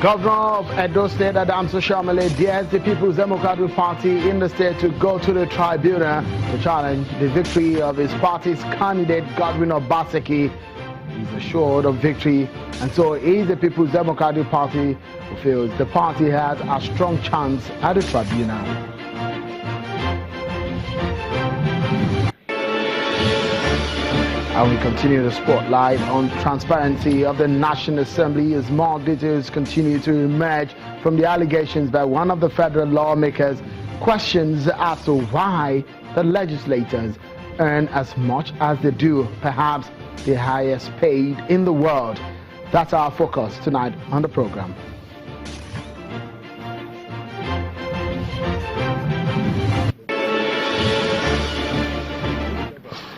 Governor of Edo State, Oshiomhole, dares the People's Democratic Party in the state to go to the tribunal to challenge the victory of his party's candidate, Godwin Obaseki. He's assured of victory, and so is the People's Democratic Party, who feels the party has a strong chance at the tribunal. And we continue the spotlight on transparency of the National Assembly as more details continue to emerge from the allegations by one of the federal lawmakers. Questions as to why the legislators earn as much as they do, perhaps the highest paid in the world. That's our focus tonight on the program.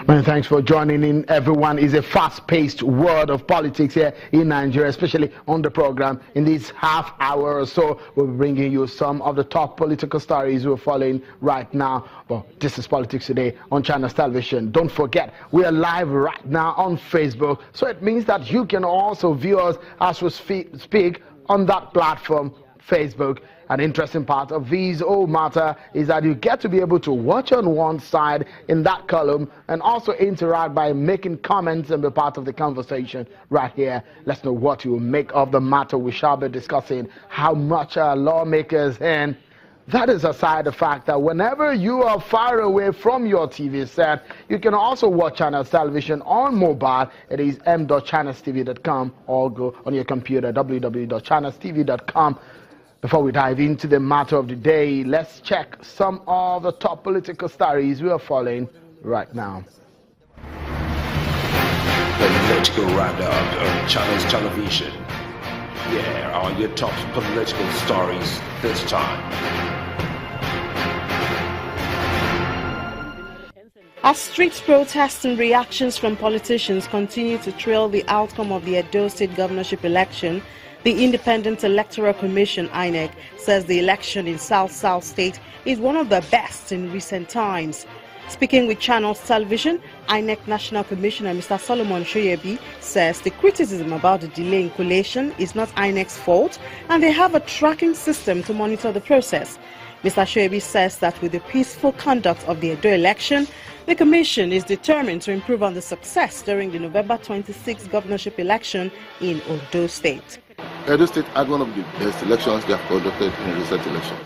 Many thanks for joining in, everyone. It's a fast-paced world of politics here in Nigeria, especially on the program. In this half hour or so, we'll be bringing you some of the top political stories we're following right now. Well, this is Politics Today on Channels Television. Don't forget, we are live right now on Facebook, so it means that you can also view us as we speak on that platform, Facebook. An interesting part of this whole matter is that you get to be able to watch on one side in that column and also interact by making comments and be part of the conversation right here. Let's know what you make of the matter. We shall be discussing how much lawmakers earn. That is aside the fact that whenever you are far away from your TV set, you can also watch Channels Television on mobile. It is m.channelstv.com, or go on your computer, www.channelstv.com. Before we dive into the matter of the day, let's check some of the top political stories we are following right now. The political roundup on Channels Television. Here are your top political stories this time. As street protests and reactions from politicians continue to trail the outcome of the Edo State governorship election, the Independent Electoral Commission, INEC, says the election in South State is one of the best in recent times. Speaking with Channels Television, INEC National Commissioner Mr. Solomon Shoyebi says the criticism about the delay in collation is not INEC's fault, and they have a tracking system to monitor the process. Mr. Shoyebi says that with the peaceful conduct of the Edo election, the Commission is determined to improve on the success during the November 26 governorship election in Ondo State. Edo State had one of the best elections they have conducted in recent elections.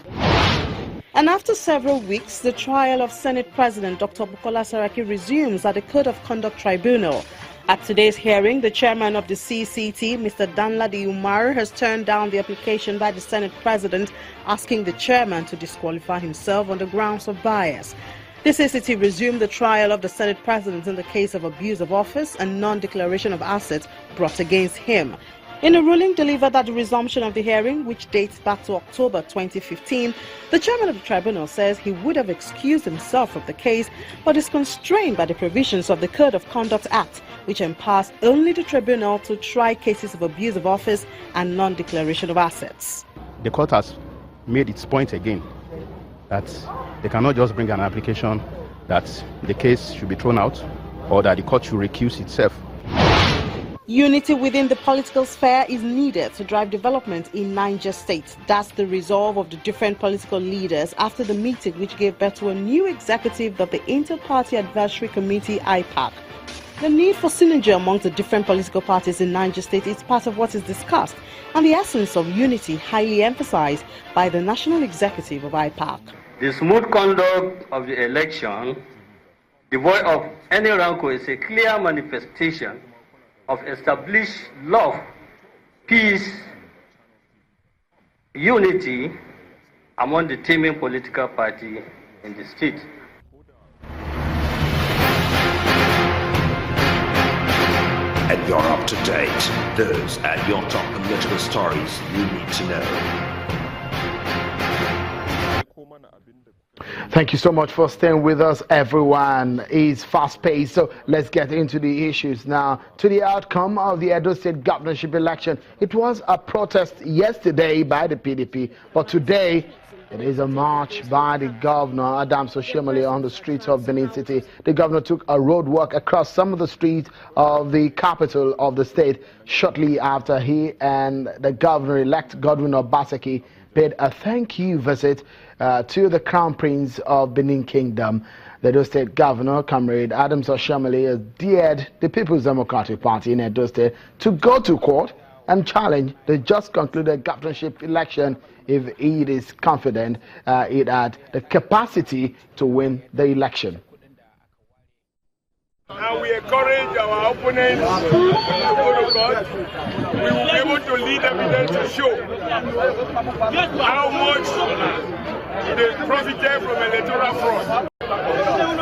And after several weeks, the trial of Senate President Dr. Bukola Saraki resumes at the Code of Conduct Tribunal. At today's hearing, the chairman of the CCT, Mr. Danladi Umar, has turned down the application by the Senate President asking the chairman to disqualify himself on the grounds of bias. The CCT resumed the trial of the Senate President in the case of abuse of office and non-declaration of assets brought against him. In a ruling delivered at the resumption of the hearing, which dates back to October 2015, the chairman of the tribunal says he would have excused himself from the case, but is constrained by the provisions of the Code of Conduct Act, which empowers only the tribunal to try cases of abuse of office and non-declaration of assets. The court has made its point again that they cannot just bring an application that the case should be thrown out or that the court should recuse itself. Unity within the political sphere is needed to drive development in Niger State. That's the resolve of the different political leaders after the meeting which gave birth to a new executive of the Inter-Party Advisory Committee, IPAC. The need for synergy amongst the different political parties in Niger State is part of what is discussed, and the essence of unity highly emphasized by the National Executive of IPAC. The smooth conduct of the election, devoid of any rancor, is a clear manifestation of established love, peace, unity among the teeming political party in the state. And you're up to date. Those are your top political stories you need to know. Thank you so much for staying with us, everyone. It's fast-paced, so let's get into the issues now. To the outcome of the Edo State governorship election, it was a protest yesterday by the PDP, but today It is a march by the governor, Adams Oshiomhole, on the streets of Benin City. The governor took a road walk across some of the streets of the capital of the state shortly after he and the governor-elect Godwin Obaseki paid a thank you visit to the Crown Prince of Benin Kingdom. The Edo State Governor, Comrade Adams Oshiomhole, has dared the People's Democratic Party in Edo State to go to court and challenge the just concluded governorship election if it is confident it had the capacity to win the election. And we encourage our opponents to go to court. We will be able to lead evidence to show how much they profited from electoral fraud.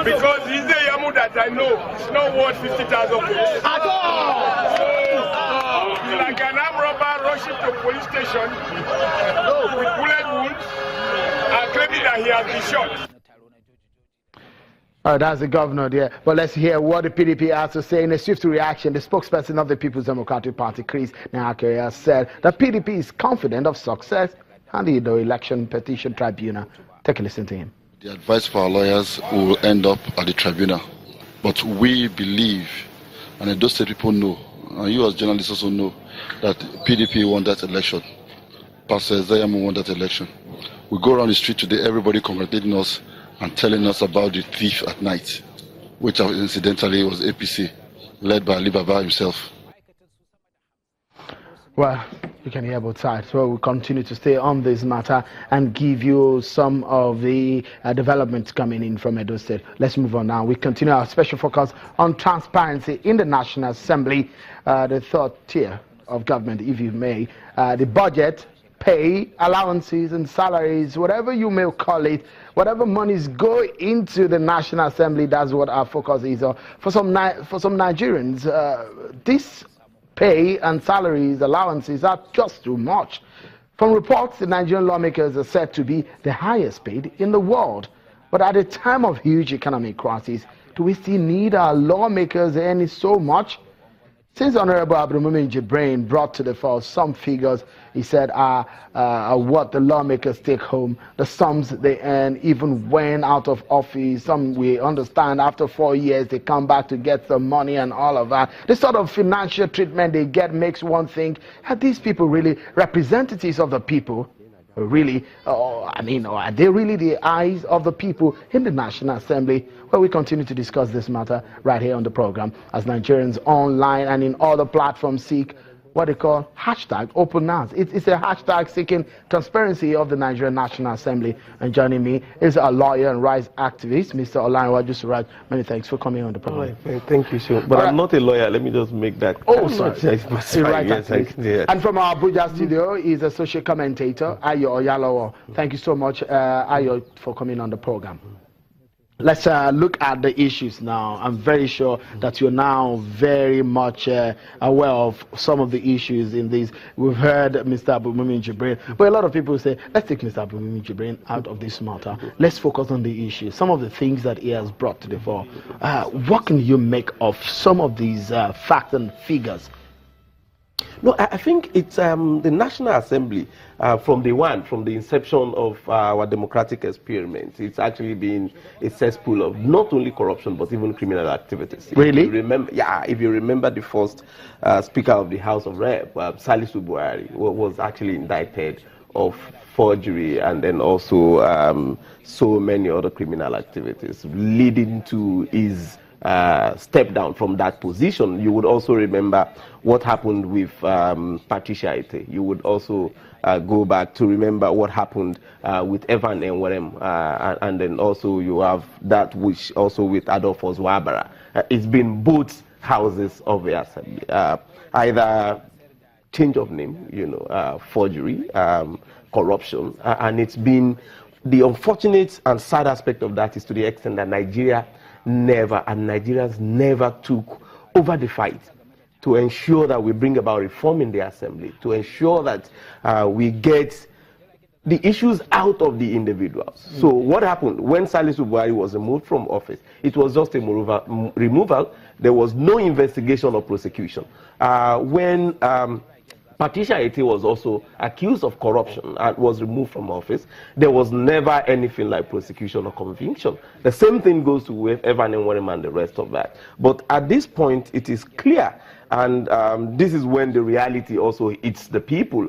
Because he's the Yamu that I know is not worth 50,000 votes. At all! So, like an armed robber rushing to police station with bullet wounds and claiming that he has been shot. All right, that's the governor there. But let's hear what the PDP has to say. In a swift reaction, the spokesperson of the People's Democratic Party, Chris Nyakere, has said that PDP is confident of success and the election petition tribunal. Take a listen to him. The advice for our lawyers will end up at the tribunal. But we believe, and those state people know, and you as journalists also know, that PDP won that election. Pastor Zayamu won that election. We go around the street today, everybody congratulating us and telling us about the thief at night, which incidentally was APC, led by Ali Baba himself. Well, you can hear both sides. So we'll continue to stay on this matter and give you some of the developments coming in from Edo State. Let's move on now. We continue our special focus on transparency in the National Assembly, the third tier of government, if you may. The budget, pay, allowances and salaries, whatever you may call it, whatever monies go into the National Assembly, that's what our focus is. For some Nigerians, this pay and salaries, allowances are just too much. From reports, the Nigerian lawmakers are said to be the highest paid in the world. But at a time of huge economic crisis, do we still need our lawmakers earning so much? Since Honorable Abdulmumin Jibrain brought to the fore some figures, he said are what the lawmakers take home, the sums they earn even when out of office. Some we understand after 4 years they come back to get some money and all of that. The sort of financial treatment they get makes one think, are these people really representatives of the people? Really, are they really the eyes of the people in the National Assembly? Well, we continue to discuss this matter right here on the program as Nigerians online and in other platforms seek what they call hashtag open house. It's a hashtag seeking transparency of the Nigerian National Assembly. And joining me is a lawyer and rights activist, Mr. Olanwaju Suraj. Many thanks for coming on the program. Thank you, sir. But I'm not a lawyer. Let me just make that. Oh, sorry. And from our Abuja studio is a social commentator, Ayo Oyalowo. Thank you so much, Ayo, for coming on the program. Let's look at the issues now. I'm very sure that you're now very much aware of some of the issues in this. We've heard Mr. Abdulmumin Jibrain, but a lot of people say, let's take Mr. Abdulmumin Jibrain out of this matter. Let's focus on the issues, some of the things that he has brought to the fore. What can you make of some of these facts and figures? No, I think it's the National Assembly from the inception of our democratic experiment. It's actually been a cesspool of not only corruption but even criminal activities. Really? If you remember the first Speaker of the House of Rep, Salisu Buhari, was actually indicted of forgery and then also so many other criminal activities, leading to his step down from that position. You would also remember what happened with Patricia Ite. You would also go back to remember what happened with Evan Enwerem, and then also you have that which also with Adolphus Wabara. It's been both houses of the assembly, either change of name, forgery, corruption, and it's been the unfortunate and sad aspect of that is to the extent that Nigerians never took over the fight to ensure that we bring about reform in the assembly, to ensure that we get the issues out of the individuals. So what happened when Salisu Buhari was removed from office? It was just a removal. There was no investigation or prosecution. When Patricia Ete was also accused of corruption and was removed from office. There was never anything like prosecution or conviction. The same thing goes to with Evan Enwerem and the rest of that. But at this point, it is clear, and this is when the reality also hits the people.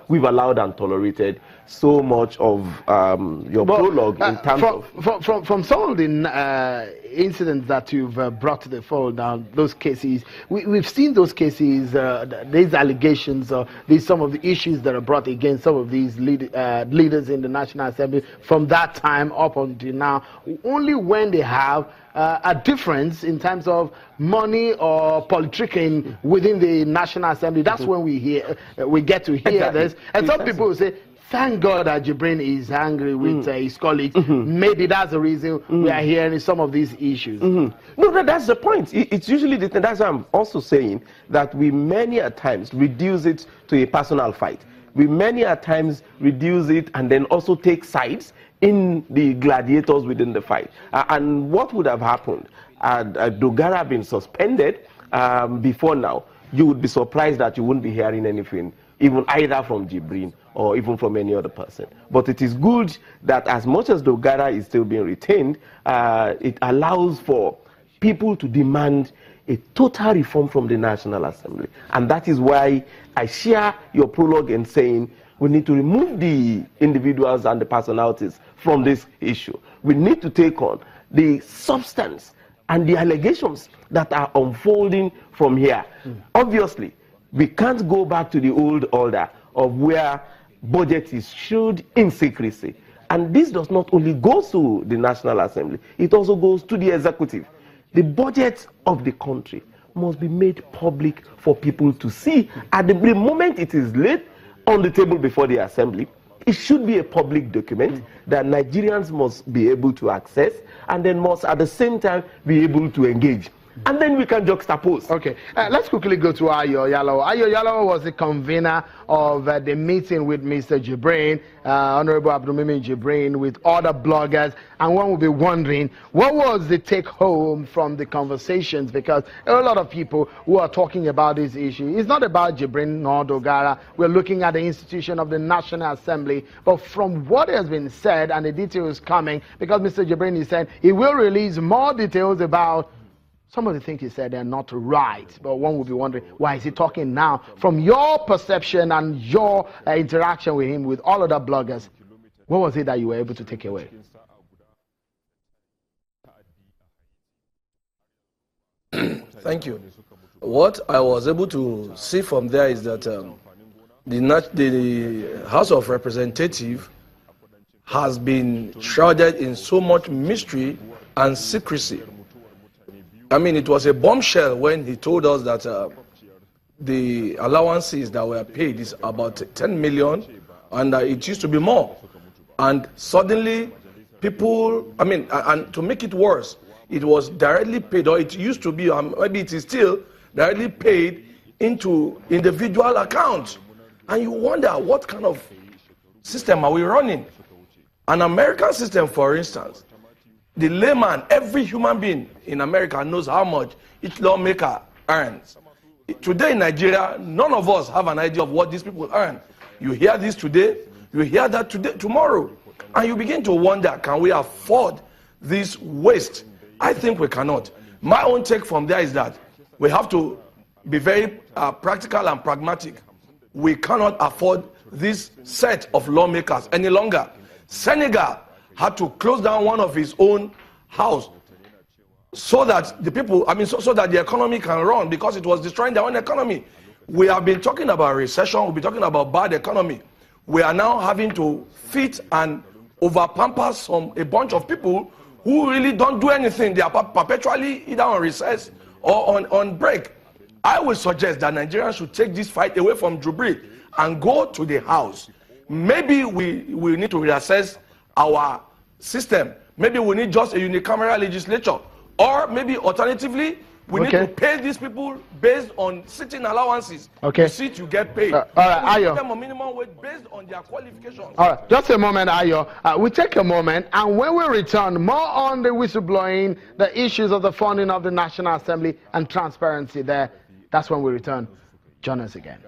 We've allowed and tolerated so much of your prologue in terms of... From some of the incidents that you've brought to the fold now, those cases, we've seen those cases, these allegations, these some of the issues that are brought against some of these leaders in the National Assembly from that time up until now, only when they have a difference in terms of money or politicking within the National Assembly. That's when we get to hear this. And some people will say, thank God that Jibrin is angry with his colleagues. Maybe that's the reason we are hearing some of these issues. No, that's the point. It's usually the thing. That's why I'm also saying that we many a times reduce it to a personal fight. We many a times reduce it and then also take sides in the gladiators within the fight. And what would have happened had Dogara been suspended before now, you would be surprised that you wouldn't be hearing anything, even either from Jibrin or even from any other person. But it is good that as much as Dogara is still being retained, it allows for people to demand a total reform from the National Assembly. And that is why I share your prologue in saying we need to remove the individuals and the personalities from this issue. We need to take on the substance and the allegations that are unfolding from here. Obviously, we can't go back to the old order of where budget is issued in secrecy. And this does not only go to the National Assembly, it also goes to the executive. The budget of the country must be made public for people to see. At the moment it is laid on the table before the Assembly, it should be a public document that Nigerians must be able to access and then must at the same time be able to engage. And then we can juxtapose. Okay, let's quickly go to Ayo Yalawa. Ayo Yalawa was the convener of the meeting with Mr. Jibrin, Honorable Abdulmumin Jibrin, with other bloggers. And one will be wondering, what was the take home from the conversations? Because there are a lot of people who are talking about this issue. It's not about Jibrin nor Dogara. We're looking at the institution of the National Assembly. But from what has been said and the details coming, because Mr. Jibrin is saying he will release more details about some of the things he said, they're not right, but one would be wondering, why is he talking now? From your perception and your interaction with him, with all other bloggers, what was it that you were able to take away? Thank you. What I was able to see from there is that the House of Representatives has been shrouded in so much mystery and secrecy. I mean, it was a bombshell when he told us that the allowances that were paid is about 10 million and it used to be more. And suddenly people, I mean, and to make it worse, it was directly paid, or it used to be, maybe it is still directly paid into individual accounts. And you wonder, what kind of system are we running? An American system, for instance, the layman, every human being in America knows how much each lawmaker earns. Today in Nigeria, none of us have an idea of what these people earn. You hear this today, you hear that today, tomorrow, and you begin to wonder, can we afford this waste? I think we cannot. My own take from there is that we have to be very practical and pragmatic. We cannot afford this set of lawmakers any longer. Senegal had to close down one of his own house so that the people, so that the economy can run, because it was destroying their own economy. We have been talking about recession, we've been talking about bad economy. We are now having to fit and over-pamper a bunch of people who really don't do anything. They are perpetually either on recess or on break. I would suggest that Nigerians should take this fight away from Jibrin and go to the House. Maybe we need to reassess our system. Maybe we need just a unicameral legislature, or maybe alternatively we need to pay these people based on sitting allowances. You sit, you get paid. All right, Ayo. Them a minimum wage based on their qualifications. All right, just a moment, Ayo. We take a moment, and when we return, more on the whistleblowing, the issues of the funding of the National Assembly and transparency there. That's when we return. Join us again.